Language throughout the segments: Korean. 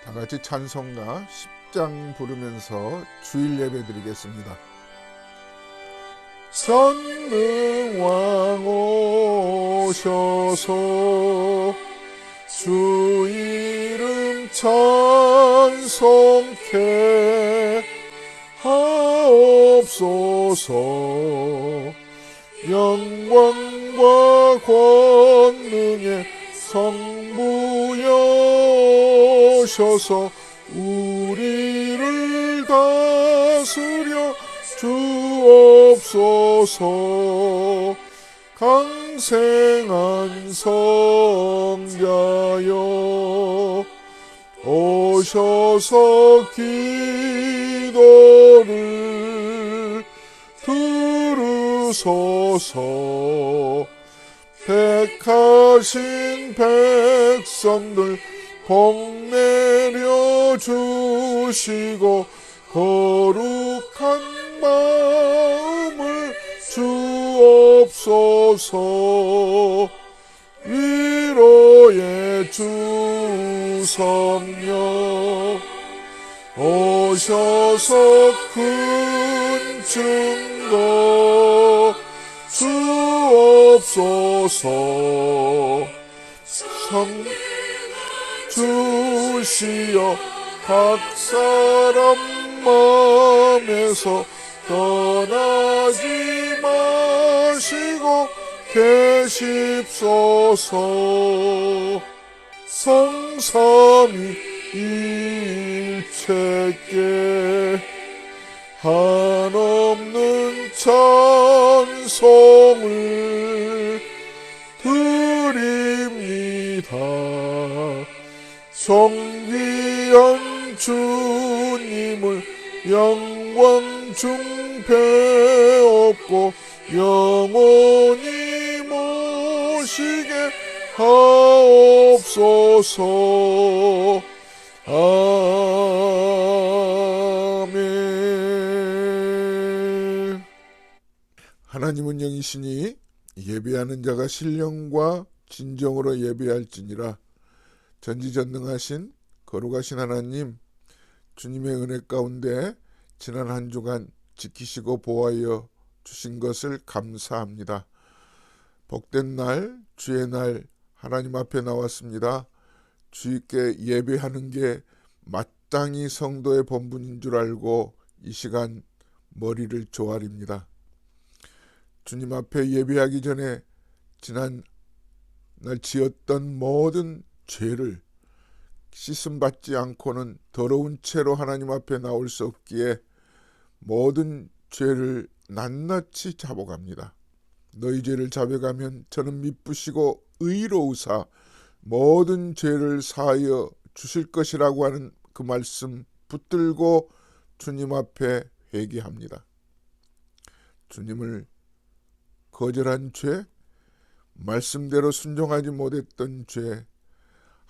다 같이 찬송가 10장 부르면서 주일 예배 드리겠습니다. 성령왕 오셔서 주 이름 찬송케 하옵소서. 영광과 권능의 성부여셔서 우리를 다스려 주옵소서. 강생한 성자여 오셔서 기도를 들으소서. 택하신 백성들 복 내려 주시고 거룩한 마음을 주옵소서. 위로의 주 성령 오셔서 큰 증거 주옵소서. 성 주시어 각 사람 마음에서 떠나지 마시고 계십소서. 성삼위 일체께 한없는 찬송을 드립니다. 존귀한 주님을 영광 중배옵고 영원히 모시게 하옵소서. 아멘. 하나님은 영이시니 예배하는 자가 신령과 진정으로 예배할지니라. 전지전능하신 거룩하신 하나님, 주님의 은혜 가운데 지난 한 주간 지키시고 보호하여 주신 것을 감사합니다. 복된 날, 주의 날 하나님 앞에 나왔습니다. 주님께 예배하는 게 마땅히 성도의 본분인 줄 알고 이 시간 머리를 조아립니다. 주님 앞에 예배하기 전에 지난 날 지었던 모든 죄를 씻음받지 않고는 더러운 채로 하나님 앞에 나올 수 없기에 모든 죄를 낱낱이 잡아갑니다. 너희 죄를 잡아가면 저는 미쁘시고 의로우사 모든 죄를 사하여 주실 것이라고 하는 그 말씀 붙들고 주님 앞에 회개합니다. 주님을 거절한 죄, 말씀대로 순종하지 못했던 죄,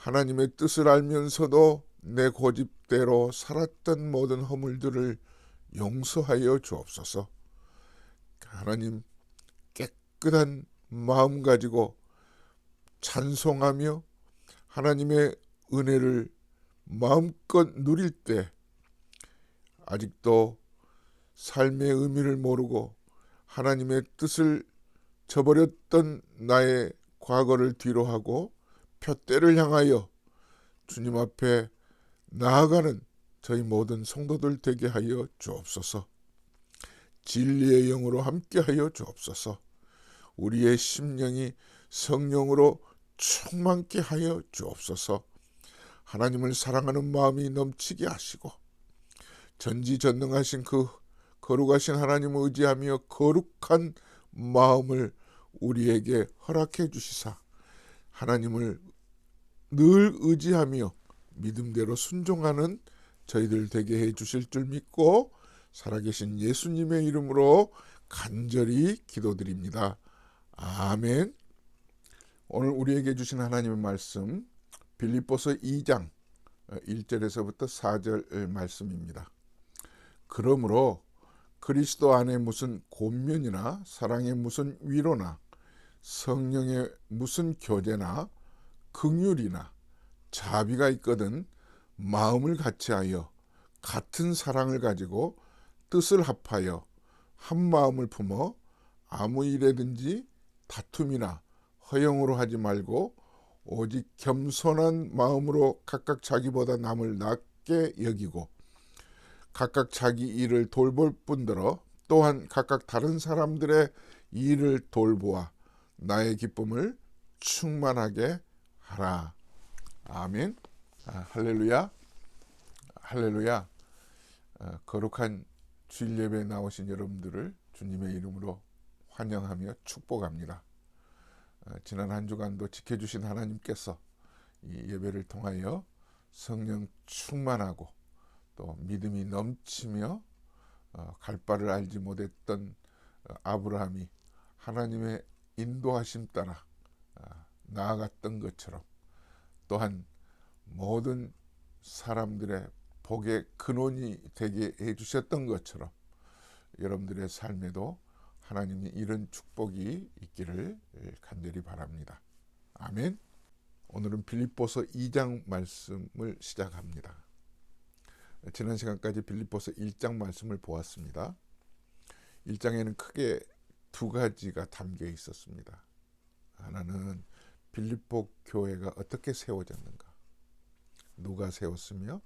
하나님의 뜻을 알면서도 내 고집대로 살았던 모든 허물들을 용서하여 주옵소서. 하나님, 깨끗한 마음 가지고 찬송하며 하나님의 은혜를 마음껏 누릴 때 아직도 삶의 의미를 모르고 하나님의 뜻을 저버렸던 나의 과거를 뒤로하고 표대를 향하여 주님 앞에 나아가는 저희 모든 성도들 되게 하여 주옵소서. 진리의 영으로 함께하여 주옵소서. 우리의 심령이 성령으로 충만케 하여 주옵소서. 하나님을 사랑하는 마음이 넘치게 하시고 전지전능하신 그 거룩하신 하나님을 의지하며 거룩한 마음을 우리에게 허락해 주시사 하나님을 늘 의지하며 믿음대로 순종하는 저희들 되게 해 주실 줄 믿고 살아계신 예수님의 이름으로 간절히 기도드립니다. 아멘. 오늘 우리에게 주신 하나님의 말씀 빌립보서 2장 1절에서부터 4절 말씀입니다. 그러므로 그리스도 안에 무슨 권면이나 사랑의 무슨 위로나 성령의 무슨 교제나 긍휼이나 자비가 있거든 마음을 같이하여 같은 사랑을 가지고 뜻을 합하여 한 마음을 품어 아무 일에든지 다툼이나 허영으로 하지 말고 오직 겸손한 마음으로 각각 자기보다 남을 낮게 여기고 각각 자기 일을 돌볼 뿐더러 또한 각각 다른 사람들의 일을 돌보아 나의 기쁨을 충만하게 하라. 아멘. 할렐루야. 할렐루야. 거룩한 주일 예배에 나오신 여러분들을 주님의 이름으로 환영하며 축복합니다. 지난 한 주간도 지켜주신 하나님께서 이 예배를 통하여 성령 충만하고 또 믿음이 넘치며 갈 바를 알지 못했던 아브라함이 하나님의 인도하심 따라 나아갔던 것처럼 또한 모든 사람들의 복의 근원이 되게 해주셨던 것처럼 여러분들의 삶에도 하나님이 이런 축복이 있기를 간절히 바랍니다. 아멘. 오늘은 빌립보서 2장 말씀을 시작합니다. 지난 시간까지 빌립보서 1장 말씀을 보았습니다. 1장에는 크게 두 가지가 담겨 있었습니다. 하나는 빌립보 교회가 어떻게 세워졌는가, 누가 세웠으며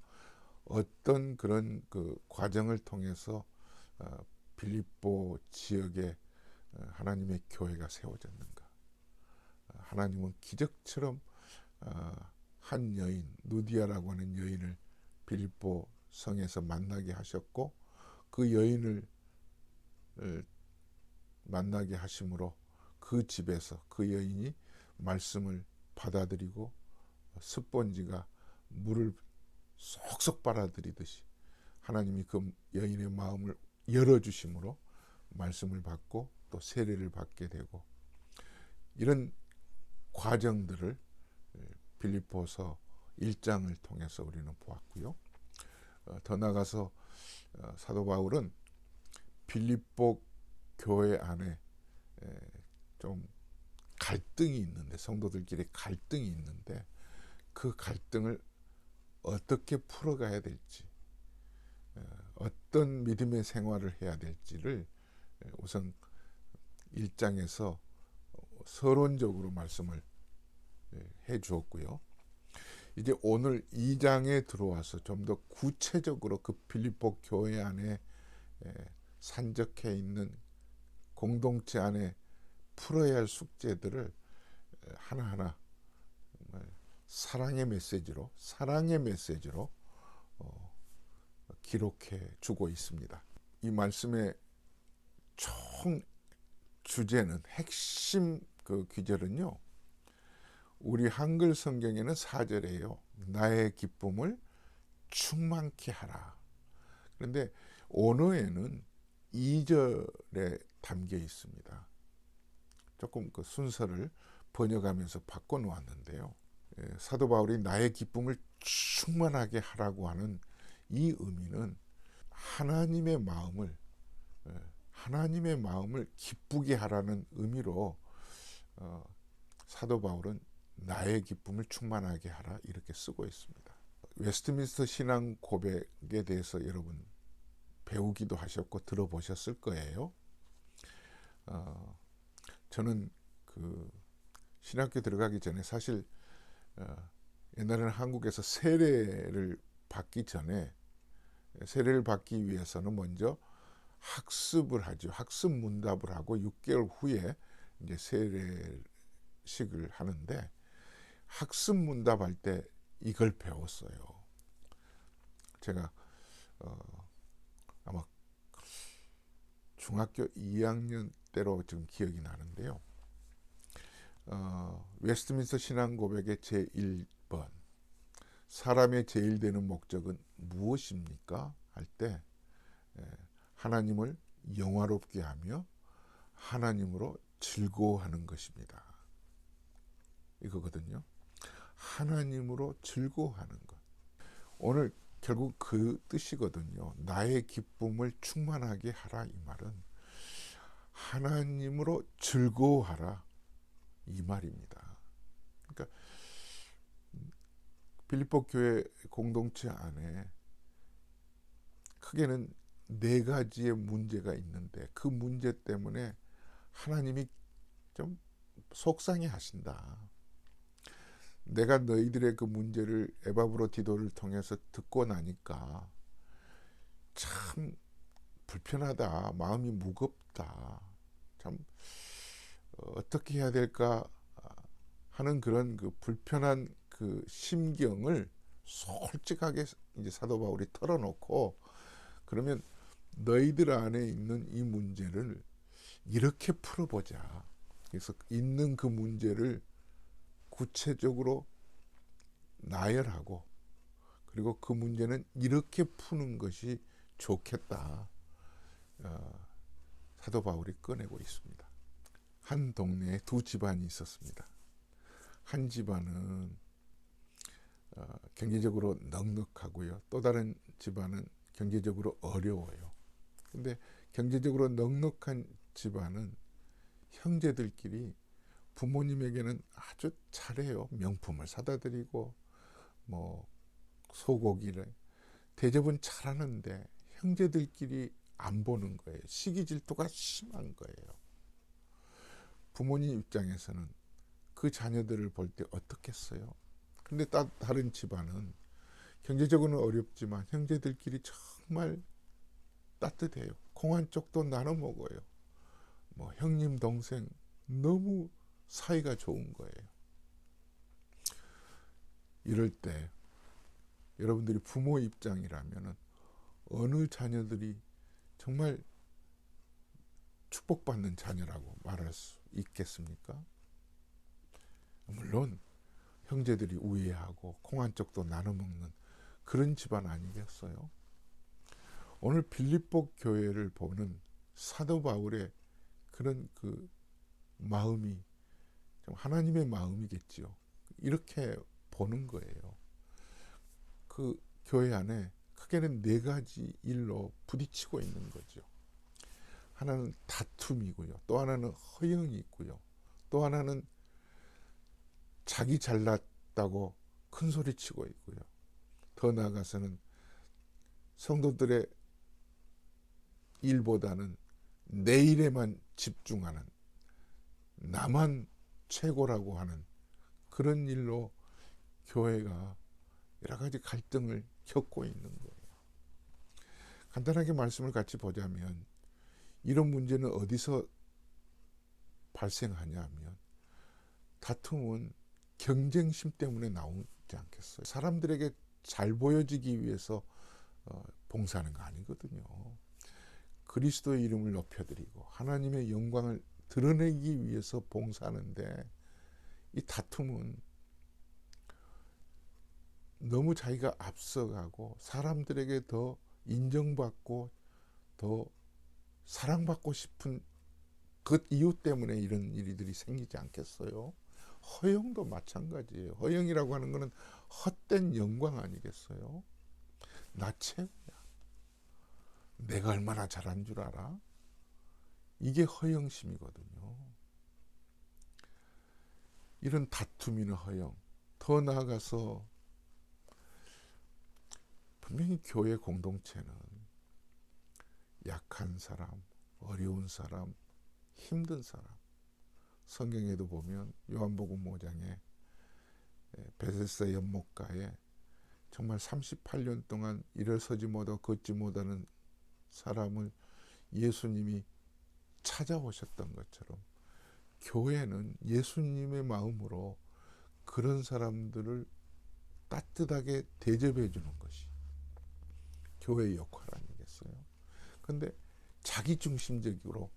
어떤 그런 그 과정을 통해서 빌립보 지역에 하나님의 교회가 세워졌는가. 하나님은 기적처럼 한 여인, 누디아라고 하는 여인을 빌립보 성에서 만나게 하셨고 그 여인을 만나게 하심으로 그 집에서 그 여인이 말씀을 받아들이고 스펀지가 물을 쏙쏙 빨아들이듯이 하나님이 그 여인의 마음을 열어주심으로 말씀을 받고 또 세례를 받게 되고 이런 과정들을 빌립보서 1장을 통해서 우리는 보았고요. 더 나아가서 사도 바울은 빌립보 교회 안에 좀 갈등이 있는데, 성도들끼리 갈등이 있는데 그 갈등을 어떻게 풀어가야 될지, 어떤 믿음의 생활을 해야 될지를 우선 1장에서 서론적으로 말씀을 해 주었고요. 이제 오늘 2장에 들어와서 좀 더 구체적으로 그 빌립보 교회 안에 산적해 있는 공동체 안에 풀어야 할 숙제들을 하나하나 사랑의 메시지로 기록해 주고 있습니다. 이 말씀의 총 주제는, 핵심 그 귀절은요, 우리 한글 성경에는 4절이에요. 나의 기쁨을 충만케 하라. 그런데 언어에는 2절에 담겨 있습니다. 조금 그 순서를 번역하면서 바꿔 놓았는데요. 사도 바울이 나의 기쁨을 충만하게 하라고 하는 이 의미는 하나님의 마음을 기쁘게 하라는 의미로 사도 바울은 나의 기쁨을 충만하게 하라 이렇게 쓰고 있습니다. 웨스트민스터 신앙 고백에 대해서 여러분 배우기도 하셨고 들어보셨을 거예요. 저는 그 신학교 들어가기 전에 사실 옛날에는 한국에서 세례를 받기 전에, 세례를 받기 위해서는 먼저 학습을 하죠. 학습 문답을 하고 6개월 후에 이제 세례식을 하는데, 학습 문답할 때 이걸 배웠어요. 제가 아마 중학교 2학년 때로 지금 기억이 나는데요. 웨스트민스터 신앙 고백의 제1번, 사람의 제일 되는 목적은 무엇입니까? 할 때 하나님을 영화롭게 하며 하나님으로 즐거워하는 것입니다. 이거거든요. 하나님으로 즐거워하는 것. 오늘 결국 그 뜻이거든요. 나의 기쁨을 충만하게 하라, 이 말은 하나님으로 즐거워하라 이 말입니다. 그러니까 빌립보 교회 공동체 안에 크게는 네 가지의 문제가 있는데 그 문제 때문에 하나님이 좀 속상해 하신다. 내가 너희들의 그 문제를 에바브로디도를 통해서 듣고 나니까 참 불편하다. 마음이 무겁다. 참 어떻게 해야 될까 하는 그런 그 불편한 그 심경을 솔직하게 이제 사도 바울이 털어놓고, 그러면 너희들 안에 있는 이 문제를 이렇게 풀어보자. 그래서 있는 그 문제를 구체적으로 나열하고, 그리고 그 문제는 이렇게 푸는 것이 좋겠다. 사도 바울이 꺼내고 있습니다. 한 동네에 두 집안이 있었습니다. 한 집안은 경제적으로 넉넉하고요. 또 다른 집안은 경제적으로 어려워요. 근데 경제적으로 넉넉한 집안은 형제들끼리 부모님에게는 아주 잘해요. 명품을 사다 드리고 뭐 소고기를 대접은 잘하는데 형제들끼리 안 보는 거예요. 시기 질투가 심한 거예요. 부모님 입장에서는 그 자녀들을 볼 때 어떻겠어요? 근데 다른 집안은 경제적으로는 어렵지만 형제들끼리 정말 따뜻해요. 콩 한 쪽도 나눠 먹어요. 뭐 형님 동생 너무 사이가 좋은 거예요. 이럴 때 여러분들이 부모 입장이라면 어느 자녀들이 정말 축복받는 자녀라고 말할 수 있겠습니까? 물론 형제들이 우애하고 콩 한 쪽도 나눠 먹는 그런 집안 아니겠어요? 오늘 빌립보 교회를 보는 사도 바울의 그런 그 마음이 좀 하나님의 마음이겠지요. 이렇게 보는 거예요. 그 교회 안에 크게는 네 가지 일로 부딪히고 있는 거죠. 하나는 다툼이고요. 또 하나는 허영이 있고요. 또 하나는 자기 잘났다고 큰 소리 치고 있고요. 더 나아가서는 성도들의 일보다는 내 일에만 집중하는, 나만 최고라고 하는 그런 일로 교회가 여러 가지 갈등을 겪고 있는 거예요. 간단하게 말씀을 같이 보자면 이런 문제는 어디서 발생하냐면 다툼은 경쟁심 때문에 나오지 않겠어요? 사람들에게 잘 보여지기 위해서 봉사하는 거 아니거든요. 그리스도의 이름을 높여드리고 하나님의 영광을 드러내기 위해서 봉사하는데, 이 다툼은 너무 자기가 앞서가고 사람들에게 더 인정받고 더 사랑받고 싶은 그 이유 때문에 이런 일들이 생기지 않겠어요? 허영도 마찬가지예요. 허영이라고 하는 것은 헛된 영광 아니겠어요? 나 최고야. 내가 얼마나 잘한 줄 알아? 이게 허영심이거든요. 이런 다툼이나 허영, 더 나아가서 분명히 교회 공동체는 약한 사람, 어려운 사람, 힘든 사람, 성경에도 보면 요한복음 5장에 베데스다 연못가에 정말 38년 동안 일어서지 못하고 걷지 못하는 사람을 예수님이 찾아오셨던 것처럼 교회는 예수님의 마음으로 그런 사람들을 따뜻하게 대접해 주는 것이 교회의 역할 아니겠어요? 근데 자기중심적으로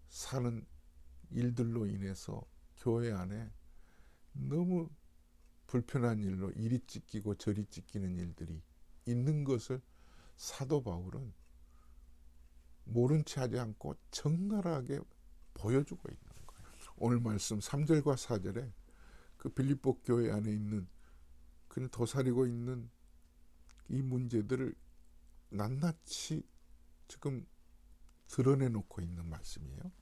사는 일들로 인해서 교회 안에 너무 불편한 일로 이리 찢기고 저리 찢기는 일들이 있는 것을 사도 바울은 모른 채 하지 않고 적나라하게 보여주고 있는 거예요. 오늘 말씀 3절과 4절에 그 빌립보 교회 안에 있는 그냥 도사리고 있는 이 문제들을 낱낱이 지금 드러내놓고 있는 말씀이에요.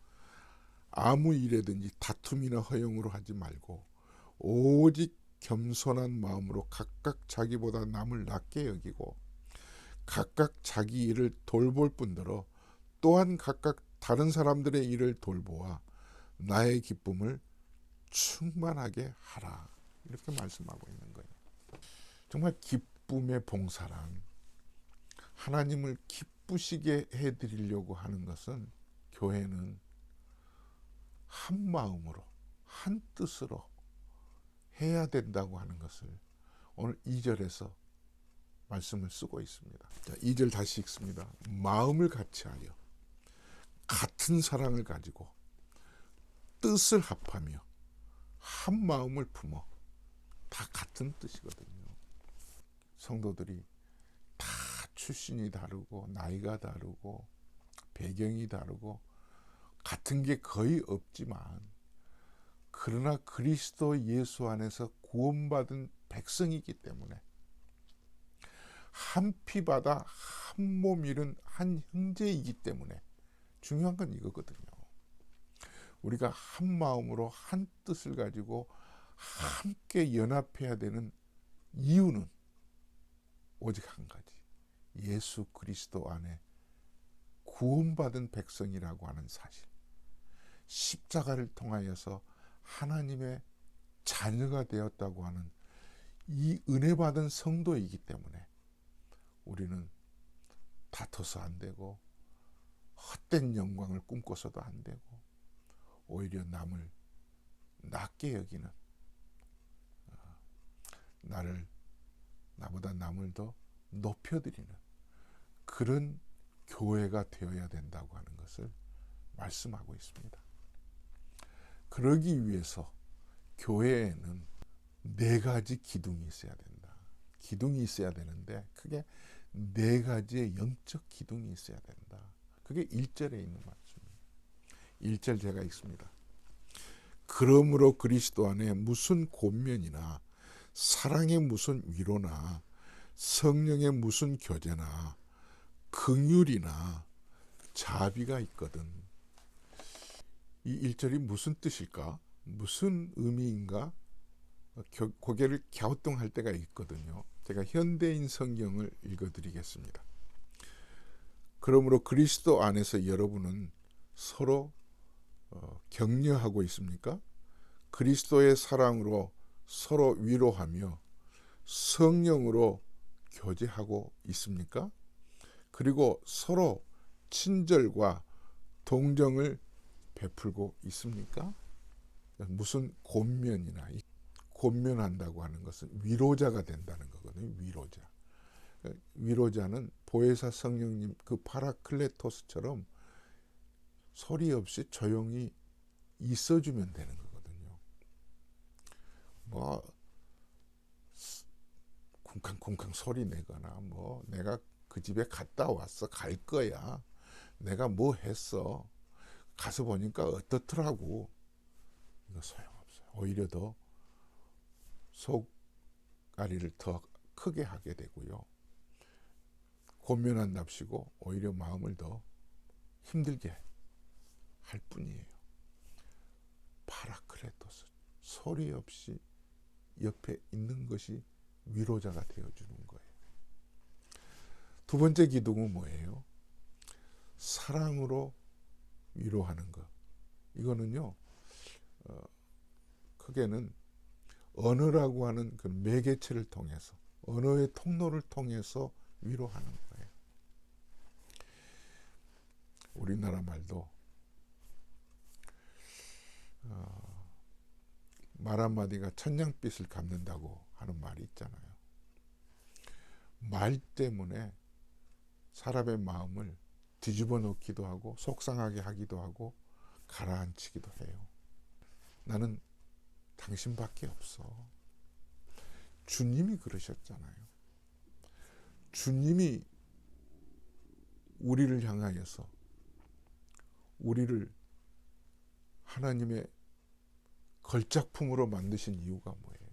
아무 일에든지 다툼이나 허영으로 하지 말고 오직 겸손한 마음으로 각각 자기보다 남을 낮게 여기고 각각 자기 일을 돌볼 뿐더러 또한 각각 다른 사람들의 일을 돌보아 나의 기쁨을 충만하게 하라. 이렇게 말씀하고 있는 거예요. 정말 기쁨의 봉사란 하나님을 기쁘시게 해드리려고 하는 것은 교회는 한 마음으로 한 뜻으로 해야 된다고 하는 것을 오늘 2절에서 말씀을 쓰고 있습니다. 자, 2절 다시 읽습니다. 마음을 같이하여 같은 사랑을 가지고 뜻을 합하며 한 마음을 품어. 다 같은 뜻이거든요. 성도들이 다 출신이 다르고 나이가 다르고 배경이 다르고 같은 게 거의 없지만 그러나 그리스도 예수 안에서 구원받은 백성이기 때문에 한 피바다 한 몸 이룬 한 형제이기 때문에 중요한 건 이거거든요. 우리가 한 마음으로 한 뜻을 가지고 함께 연합해야 되는 이유는 오직 한 가지. 예수 그리스도 안에 구원받은 백성이라고 하는 사실. 십자가를 통하여서 하나님의 자녀가 되었다고 하는 이 은혜 받은 성도이기 때문에 우리는 다퉈서 안 되고 헛된 영광을 꿈꿔서도 안 되고 오히려 남을 낮게 여기는 나보다 남을 더 높여드리는 그런 교회가 되어야 된다고 하는 것을 말씀하고 있습니다. 그러기 위해서 교회에는 4가지 기둥이 있어야 된다. 기둥이 있어야 되는데 그게 4가지의 영적 기둥이 있어야 된다. 그게 1절에 있는 말씀입니다. 1절 제가 읽습니다. 그러므로 그리스도 안에 무슨 권면이나 사랑의 무슨 위로나 성령의 무슨 교제나 긍휼이나 자비가 있거든. 이 1절이 무슨 뜻일까? 무슨 의미인가? 고개를 갸우뚱할 때가 있거든요. 제가 현대인 성경을 읽어드리겠습니다. 그러므로 그리스도 안에서 여러분은 서로 격려하고 있습니까? 그리스도의 사랑으로 서로 위로하며 성령으로 교제하고 있습니까? 그리고 서로 친절과 동정을 베풀고 있습니까? 무슨 권면이나 권면한다고 하는 것은 위로자가 된다는 거거든요. 위로자. 위로자는 보혜사 성령님 그 파라클레토스처럼 소리 없이 조용히 있어주면 되는 거거든요. 뭐 쿵쾅쿵쾅 소리 내거나 뭐 내가 그 집에 갔다 왔어 갈 거야 내가 뭐 했어 가서 보니까 어떻더라고 이거 소용없어요. 오히려 더 속앓이를 더 크게 하게 되고요. 권면한답시고 오히려 마음을 더 힘들게 할 뿐이에요. 파라클레토스 소리 없이 옆에 있는 것이 위로자가 되어주는 거예요. 두 번째 기둥은 뭐예요? 사랑으로 위로하는 것. 이거는요 크게는 언어라고 하는 그 매개체를 통해서 언어의 통로를 통해서 위로하는 거예요. 우리나라 말도 말 한마디가 천냥빚을 갚는다고 하는 말이 있잖아요. 말 때문에 사람의 마음을 뒤집어 놓기도 하고 속상하게 하기도 하고 가라앉히기도 해요. 나는 당신밖에 없어. 주님이 그러셨잖아요. 주님이 우리를 향하여서 우리를 하나님의 걸작품으로 만드신 이유가 뭐예요?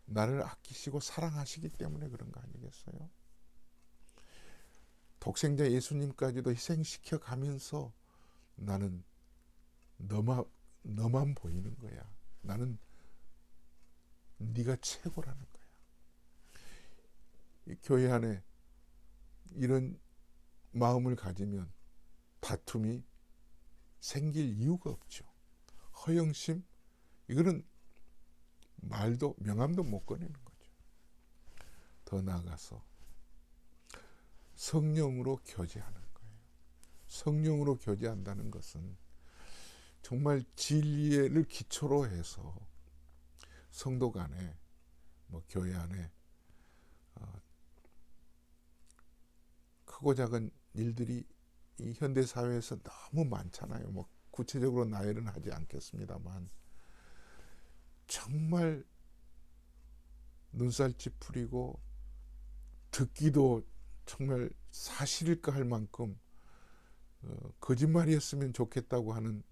나를 아끼시고 사랑하시기 때문에 그런 거 아니겠어요? 독생자 예수님까지도 희생시켜 가면서 나는 너만 보이는 거야. 나는 네가 최고라는 거야. 이 교회 안에 이런 마음을 가지면 다툼이 생길 이유가 없죠. 허영심, 이거는 말도 명함도 못 꺼내는 거죠. 더 나아가서 성령으로 교제하는 거예요. 성령으로 교제한다는 것은 정말 진리를 기초로 해서 성도 간에 교회 안에 크고 작은 일들이 이 현대 사회에서 너무 많잖아요. 구체적으로 나열은 하지 않겠습니다만 정말 눈살 찌푸리고 듣기도 정말 사실일까 할 만큼 거짓말이었으면 좋겠다고 하는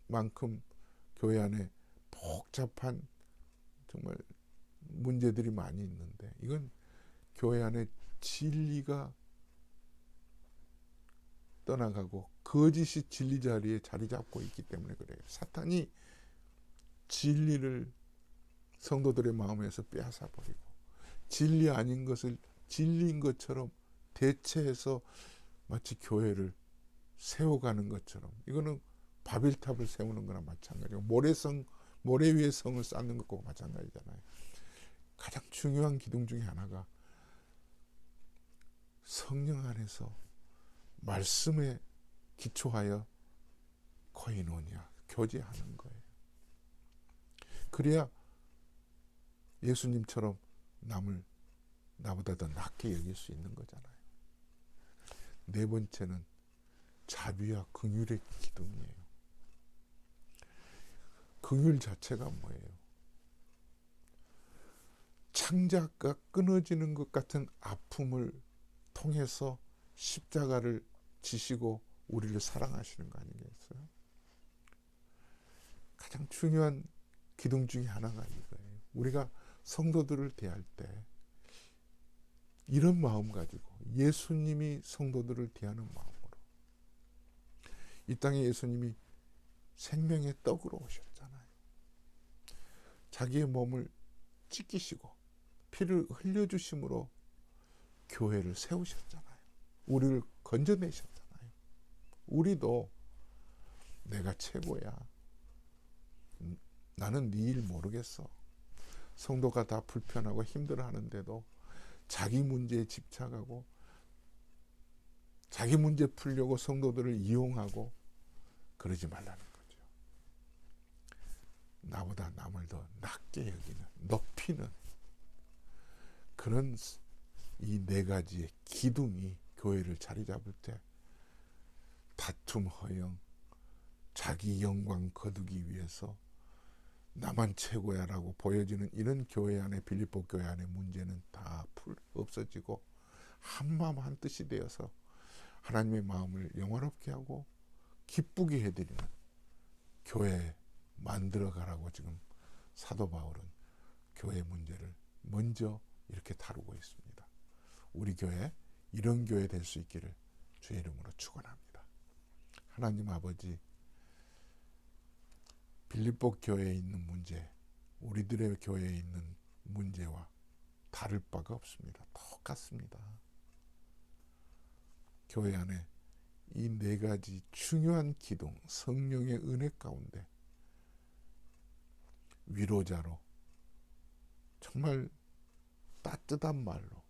만큼 교회 안에 복잡한 정말 문제들이 많이 있는데, 이건 교회 안에 진리가 떠나가고 거짓이 진리 자리에 자리 잡고 있기 때문에 그래요. 사탄이 진리를 성도들의 마음에서 빼앗아 버리고 진리 아닌 것을 진리인 것처럼 대체해서 마치 교회를 세워가는 것처럼, 이거는 바벨탑을 세우는 거나 마찬가지고 모래 위에 성을 쌓는 것과 마찬가지잖아요. 가장 중요한 기둥 중에 하나가 성령 안에서 말씀에 기초하여 코이노니아, 교제하는 거예요. 그래야 예수님처럼 남을 나보다 더 낫게 여길 수 있는 거잖아요. 네 번째는 자비와 긍휼의 기둥이에요. 긍휼 자체가 뭐예요? 창자가 끊어지는 것 같은 아픔을 통해서 십자가를 지시고 우리를 사랑하시는 거 아니겠어요? 가장 중요한 기둥 중에 하나가 이거예요. 우리가 성도들을 대할 때 이런 마음 가지고 예수님이 성도들을 대하는 마음으로, 이 땅에 예수님이 생명의 떡으로 오셨잖아요. 자기의 몸을 찢기시고 피를 흘려주심으로 교회를 세우셨잖아요. 우리를 건져내셨잖아요. 우리도 내가 최고야, 나는 네 일 모르겠어, 성도가 다 불편하고 힘들어하는데도 자기 문제에 집착하고 자기 문제 풀려고 성도들을 이용하고 그러지 말라는 거죠. 나보다 남을 더 낮게 여기는, 높이는 그런 이 네 가지의 기둥이 교회를 자리 잡을 때 다툼, 허영, 자기 영광 거두기 위해서 나만 최고야 라고 보여지는 이런 교회 안에, 빌립보 교회 안의 문제는 다 없어지고 한마음 한뜻이 되어서 하나님의 마음을 영화롭게 하고 기쁘게 해드리는 교회 만들어가라고 지금 사도 바울은 교회 문제를 먼저 이렇게 다루고 있습니다. 우리 교회 이런 교회 될 수 있기를 주의 이름으로 축원합니다. 하나님 아버지, 빌립보 교회에 있는 문제, 우리들의 교회에 있는 문제와 다를 바가 없습니다. 똑같습니다. 교회 안에 이 네 가지 중요한 기둥, 성령의 은혜 가운데 위로자로 정말 따뜻한 말로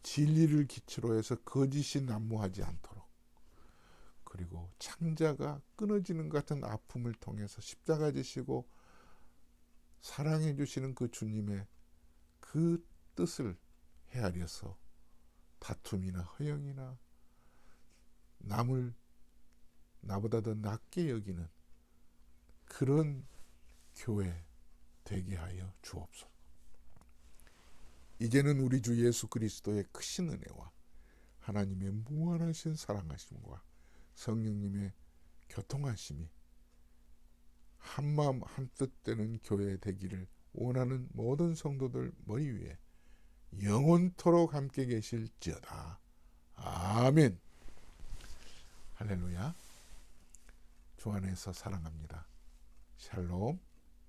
진리를 기초로 해서 거짓이 난무하지 않도록, 그리고 창자가 끊어지는 것 같은 아픔을 통해서 십자가 지시고 사랑해 주시는 그 주님의 그 뜻을 헤아려서 다툼이나 허영이나 남을 나보다 더 낮게 여기는 그런 교회 되게 하여 주옵소서. 이제는 우리 주 예수 그리스도의 크신 은혜와 하나님의 무한하신 사랑하심과 성령님의 교통하심이 한마음 한뜻 되는 교회 되기를 원하는 모든 성도들 머리 위에 영원토록 함께 계실지어다. 아멘. 할렐루야. 주 안에서 사랑합니다. 샬롬.